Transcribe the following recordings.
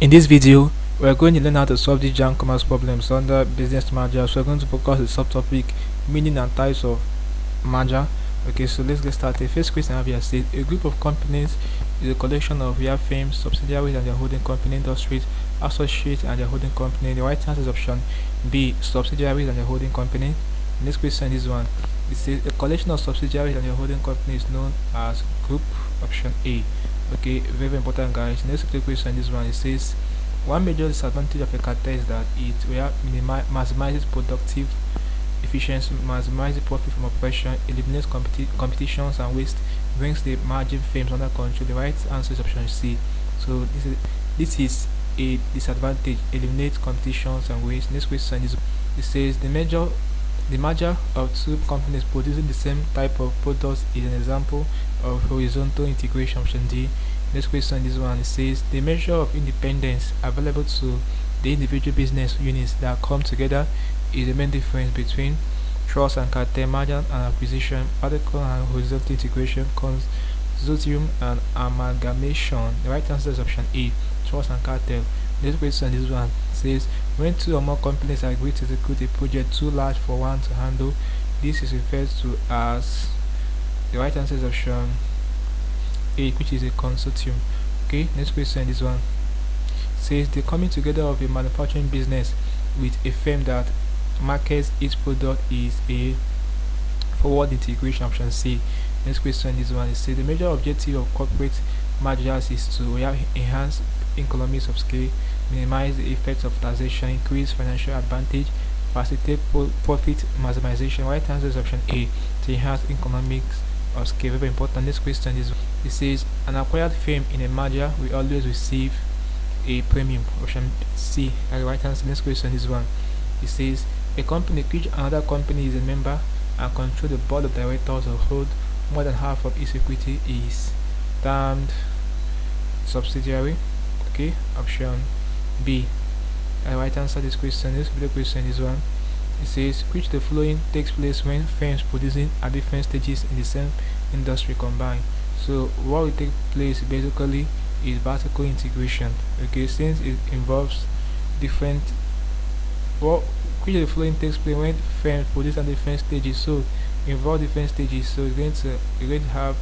In this video, we are going to learn how to solve the JAMB commerce problems under business manager. So we're going to focus on the subtopic meaning and types of merger. Okay, so let's get started. First question I have here says a group of companies is a collection of real firms, subsidiaries and their holding company, industries, associates and their holding company. The right answer is option B, subsidiaries and their holding company. Next question is one. It says a collection of subsidiaries and their holding company is known as group. Option A. Okay, very important, guys. Next question, this one, it says one major disadvantage of a cartel is that it maximizes productive efficiency, maximizes profit from operation, eliminates competitions and waste, brings the margin firms under control. The right answer is option C. So this is a disadvantage, eliminates competitions and waste. Next question is, it says the merger of two companies producing the same type of products is an example of horizontal integration. Option D. Next question, this one, it says the measure of independence available to the individual business units that come together is the main difference between trust and cartel, merger and acquisition, vertical and horizontal integration, consortium and amalgamation. The right answer is option A, trust and cartel. Next question, this one says when two or more companies agree to execute a project too large for one to handle, this is referred to as, the right answer is option A, which is a consortium. Okay, next question, this one says the coming together of a manufacturing business with a firm that markets its product is a forward integration. Option C. Next question, this one, it says the major objective of corporate mergers is to enhance economies of scale, minimize the effects of taxation, increase financial advantage, facilitate profit maximization. Right answer is option A, to enhance economics of scale. Very important. Next question is, it says an acquired firm in a merger will always receive a premium. Option C. The right answer. Next question is one. It says a company which another company is a member and control the board of directors or hold more than half of its equity is termed subsidiary. Okay, option B. The right answer to this question. This video question is one. It says which the following takes place when firms producing at different stages in the same industry combine. So what will take place basically is vertical integration. Okay, since it involves different, which of the following takes place when firms produce at different stages, so involve different stages, so you're going to have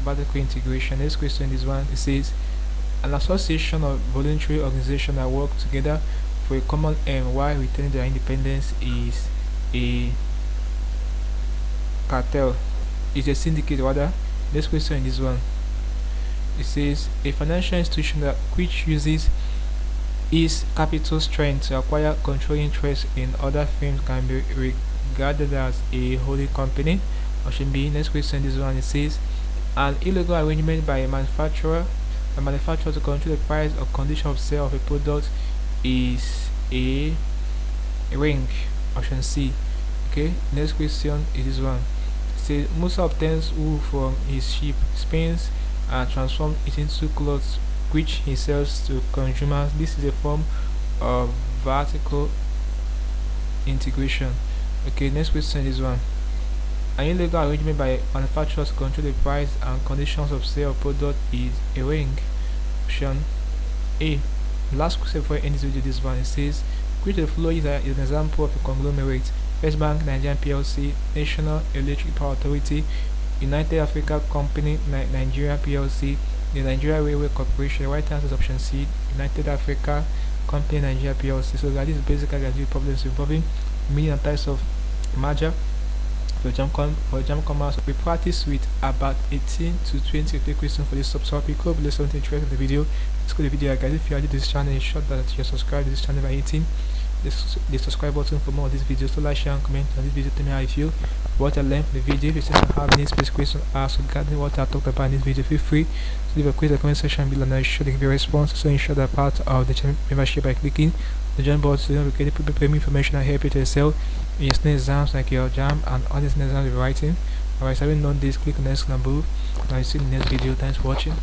vertical integration. Next question is one. It says an association of voluntary organizations that work together for a common aim while retaining their independence is a cartel, is a syndicate rather. Next question is one. It says a financial institution which uses its capital strength to acquire controlling interest in other firms can be regarded as a holding company. Option B. Next question, this one, it says an illegal arrangement by a manufacturer to control the price or condition of sale of a product is a ring. Option C. Okay, next question is this one. It says Musa obtains wool from his sheep, spins and transforms it into clothes which he sells to consumers. This is a form of vertical integration. Okay, next question is one. An illegal arrangement by manufacturers to control the price and conditions of sale of product is a ring. Option A. Last question for any video, this one, it says which of the following is an example of a conglomerate: First Bank Nigerian PLC, National Electric Power Authority, United Africa Company Nigeria PLC, the Nigeria Railway Corporation. The right answer is option C, United Africa Company Nigeria PLC. So that is basically the problems involving meaning and types of merger for JAMB commerce. We practice with about 18 to 20 questions for this subtopic. Hope there's something interesting in the video. Let's go to the video, guys. If you are new to this channel, ensure that you subscribe to this channel by hitting the subscribe button for more of these videos. So like, share and comment on this video. Tell me how you feel, what I learned from the video. If you still have any specific questions asked regarding what I talked about in this video, feel free to leave a quiz in the comment section below and I'll sure to give you a response. So ensure that part of the channel membership by clicking the join button so you don't get premium information and help you to excel in your exams like your JAMB and all these exams you're writing. Alright, so having known this, click on the next number and I'll see you in the next video. Thanks for watching.